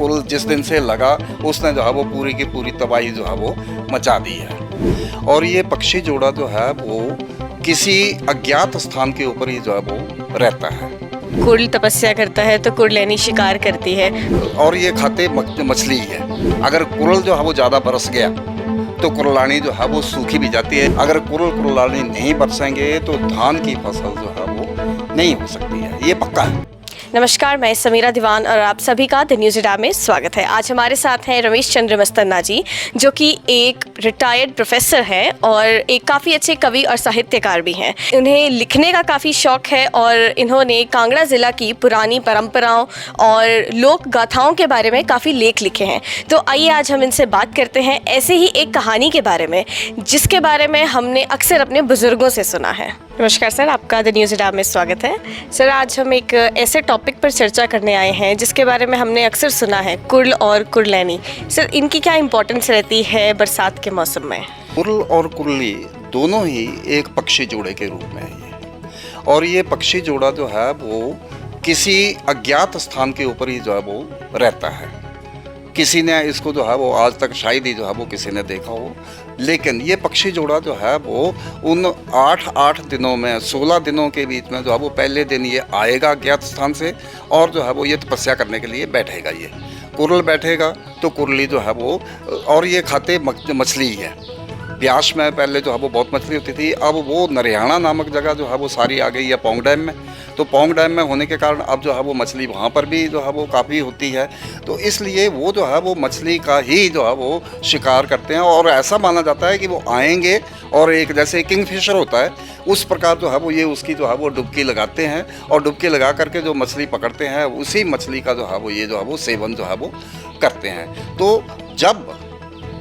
कुल जिस दिन से लगा उसने जो है वो पूरी की पूरी तबाही जो है वो मचा दी है। और ये पक्षी जोड़ा जो है वो किसी अज्ञात स्थान के ऊपर ही जो है वो रहता है। कुल तपस्या करता है तो कुरलैनी शिकार करती है। और ये खाते मछली है। अगर कुरल जो है वो ज़्यादा बरस गया तो कुरलानी जो है वो सूखी भी जाती है। अगर कुरलानी नहीं बरसेंगे तो धान की फसल जो है वो नहीं हो सकती है, ये पक्का है। नमस्कार, मैं समीरा दीवान और आप सभी का द न्यूज़ डा में स्वागत है। आज हमारे साथ हैं रमेश चंद्र मस्तन्ना जी, जो कि एक रिटायर्ड प्रोफेसर हैं और एक काफ़ी अच्छे कवि और साहित्यकार भी हैं। उन्हें लिखने का काफ़ी शौक़ है और इन्होंने कांगड़ा ज़िला की पुरानी परंपराओं और लोक गाथाओं के बारे में काफ़ी लेख लिखे हैं। तो आइए आज हम इनसे बात करते हैं ऐसे ही एक कहानी के बारे में, जिसके बारे में हमने अक्सर अपने बुज़ुर्गों से सुना है। नमस्कार सर, आपका द न्यूज़ डा में स्वागत है। सर, आज हम एक ऐसे टॉपिक पर चर्चा करने आए हैं जिसके बारे में हमने अक्सर सुना है, कुर्ल और कुरलैनी। सर, इनकी क्या इंपॉर्टेंस रहती है बरसात के मौसम में? कुर्ल और कुरली दोनों ही एक पक्षी जोड़े के रूप में है ये। और ये पक्षी जोड़ा जो है वो किसी अज्ञात स्थान के ऊपर ही जो है वो रहता है। किसी ने इसको जो है वो आज तक शायद ही जो है वो किसी ने देखा हो, लेकिन ये पक्षी जोड़ा जो है वो उन 8 दिनों में 16 दिनों के बीच में जो है वो पहले दिन ये आएगा अज्ञात स्थान से और जो है वो ये तपस्या करने के लिए बैठेगा। ये कुरल बैठेगा तो कुरली जो है वो, और ये खाते मछली है। ब्यास में पहले जो है वो बहुत मछली होती थी, अब वो नरियाना नामक जगह जो है वो सारी आ गई है पौंग डैम में। तो पौंग डैम में होने के कारण अब जो है वो मछली वहाँ पर भी जो है वो काफ़ी होती है। तो इसलिए वो जो है वो मछली का ही जो है वो शिकार करते हैं। और ऐसा माना जाता है कि वो आएंगे और एक जैसे किंगफिशर होता है उस प्रकार जो है वो ये उसकी जो है वो डुबकी लगाते हैं और डुबकी लगा करके जो मछली पकड़ते हैं उसी मछली का जो है वो ये जो है वो सेवन जो है वो करते हैं। तो जब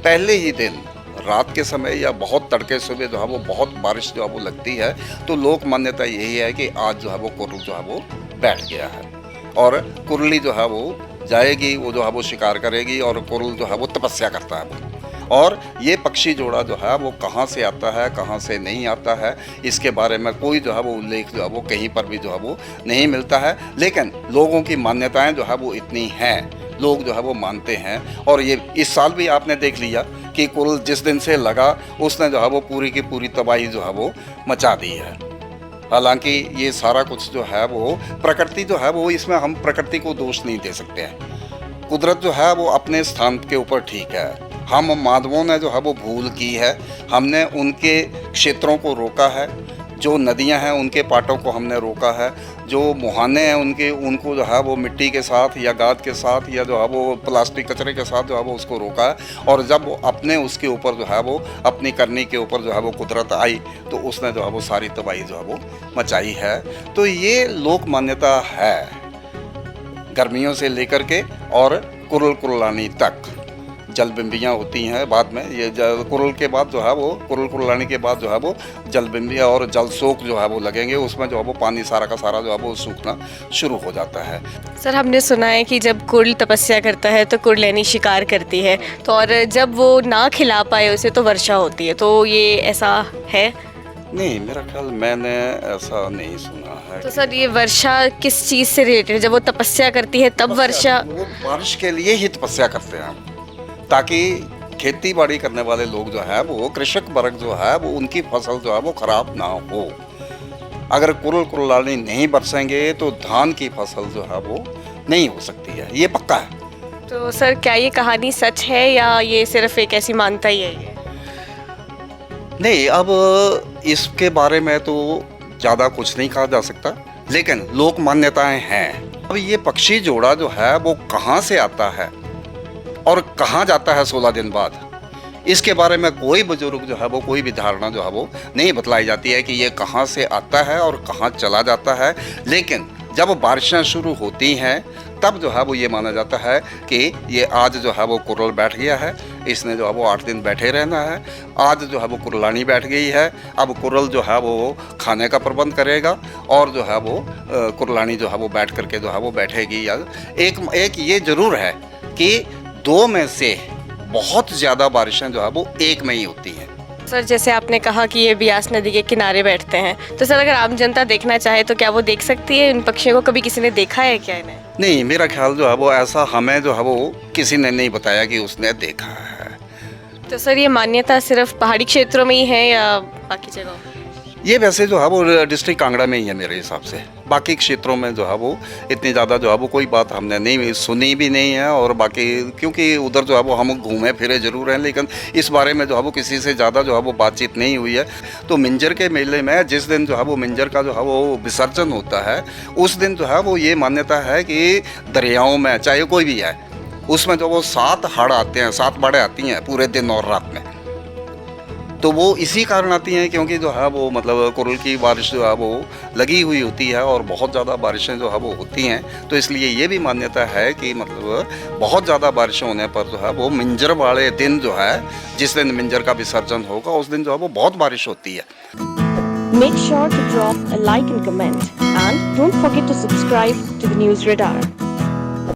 पहले ही दिन रात के समय या बहुत तड़के सुबह जो है वो बहुत बारिश जो है वो लगती है तो लोक मान्यता यही है कि आज जो है वो कुर्ल जो है वो बैठ गया है और कुरली जो है वो जाएगी, वो जो है वो शिकार करेगी और कुर्ल जो है वो तपस्या करता है वो। और ये पक्षी जोड़ा जो है वो कहाँ से आता है कहाँ से नहीं आता है इसके बारे में कोई जो है वो उल्लेख जो है वो कहीं पर भी जो है वो नहीं मिलता है। लेकिन लोगों की मान्यताएं जो है वो इतनी हैं, लोग जो है वो मानते हैं। और ये इस साल भी आपने देख लिया कि कुल जिस दिन से लगा उसने जो है वो पूरी की पूरी तबाही जो है वो मचा दी है। हालांकि ये सारा कुछ जो है वो प्रकृति जो है वो, इसमें हम प्रकृति को दोष नहीं दे सकते हैं। कुदरत जो है वो अपने स्थान के ऊपर ठीक है। हम मानवों ने जो है वो भूल की है, हमने उनके क्षेत्रों को रोका है। जो नदियां हैं उनके पाटों को हमने रोका है, जो मुहाने हैं उनको जो है वो मिट्टी के साथ या गाद के साथ या जो है वो प्लास्टिक कचरे के साथ जो है वो उसको रोका है। और जब वो अपने उसके ऊपर जो है वो अपनी करनी के ऊपर जो है वो कुदरत आई तो उसने जो है वो सारी तबाही जो है वो मचाई है। तो ये लोक मान्यता है गर्मियों से लेकर के और कुरलानी तक। जलबिंबियाँ होती हैं बाद में, ये कुरल के बाद जो है वो कुरलानी के बाद जो है वो जलबिंबियाँ और जलसोक जो है वो लगेंगे, उसमें जो है वो पानी सारा का सारा जो है वो सूखना शुरू हो जाता है। सर, हमने सुना है कि जब कुर्ल तपस्या करता है तो कुरलैनी शिकार करती है, तो और जब वो ना खिला पाए उसे तो वर्षा होती है, तो ये ऐसा है? नहीं, मेरा ख्याल मैंने ऐसा नहीं सुना है। तो सर, ये वर्षा किस चीज़ से रिलेटेड है? जब वो तपस्या करती है तब वर्षा? वो बारिश के लिए ही तपस्या करते हैं ताकि खेती बाड़ी करने वाले लोग जो है वो कृषक वर्ग जो है वो उनकी फसल जो है वो खराब ना हो। अगर कुरलानी नहीं बरसेंगे तो धान की फसल जो है वो नहीं हो सकती है, ये पक्का है। तो सर, क्या ये कहानी सच है या ये सिर्फ एक ऐसी मान्यता ही है ये? नहीं, अब इसके बारे में तो ज़्यादा कुछ नहीं कहा जा सकता, लेकिन लोक मान्यताएं हैं। अब ये पक्षी जोड़ा जो है वो कहाँ से आता है और कहाँ जाता है 16 दिन बाद, इसके बारे में कोई बुजुर्ग जो है वो कोई भी धारणा जो है वो नहीं बतलाई जाती है कि ये कहाँ से आता है और कहाँ चला जाता है। लेकिन जब बारिशें शुरू होती हैं तब जो है वो ये माना जाता है कि ये आज जो है वो कुरल बैठ गया है, इसने जो है वो 8 दिन बैठे रहना है। आज जो है वो कुरलानी बैठ गई है, अब कुरल जो है वो खाने का प्रबंध करेगा और जो है वो कुरलानी जो है वो बैठ करके जो है वो बैठेगी। या एक ये ज़रूर है कि 2 में से बहुत ज़्यादा बारिशें जो है वो 1 में ही होती हैं। सर जैसे आपने कहा कि ये ब्यास नदी के किनारे बैठते हैं, तो सर अगर आम जनता देखना चाहे तो क्या वो देख सकती है इन पक्षियों को? कभी किसी ने देखा है क्या इन्हें? नहीं, मेरा ख्याल जो है वो ऐसा हमें जो है वो किसी ने नहीं बताया कि उसने देखा है। तो सर ये मान्यता सिर्फ पहाड़ी क्षेत्रों में ही है या बाकी जगहों? ये वैसे जो है वो डिस्ट्रिक्ट कांगड़ा में ही है मेरे हिसाब से। बाकी क्षेत्रों में जो है वो इतनी ज़्यादा जो है वो कोई बात हमने नहीं सुनी भी नहीं है, और बाकी क्योंकि उधर जो है वो हम घूमे फिरे जरूर हैं, लेकिन इस बारे में जो है वो किसी से ज़्यादा जो है वो बातचीत नहीं हुई है। तो मिंजर के मेले में जिस दिन जो है वो मिंजर का जो है वो विसर्जन होता है, उस दिन जो है वो ये मान्यता है कि दरियाओं में चाहे कोई भी है, उसमें जो वो 7 हड़ आते हैं, 7 बाढ़ें आती हैं पूरे दिन और रात में। तो वो इसी कारण आती हैं क्योंकि जो है वो मतलब कुरल की बारिश जो है वो लगी हुई होती है और बहुत ज़्यादा बारिशें जो है वो होती हैं। तो इसलिए ये भी मान्यता है कि मतलब बहुत ज़्यादा बारिशें होने पर जो है वो मिंजर वाले दिन जो है, जिस दिन मिंजर का विसर्जन होगा, उस दिन जो है वो बहुत बारिश होती है। Make sure to drop a like and comment, and don't forget to subscribe to the News Radar.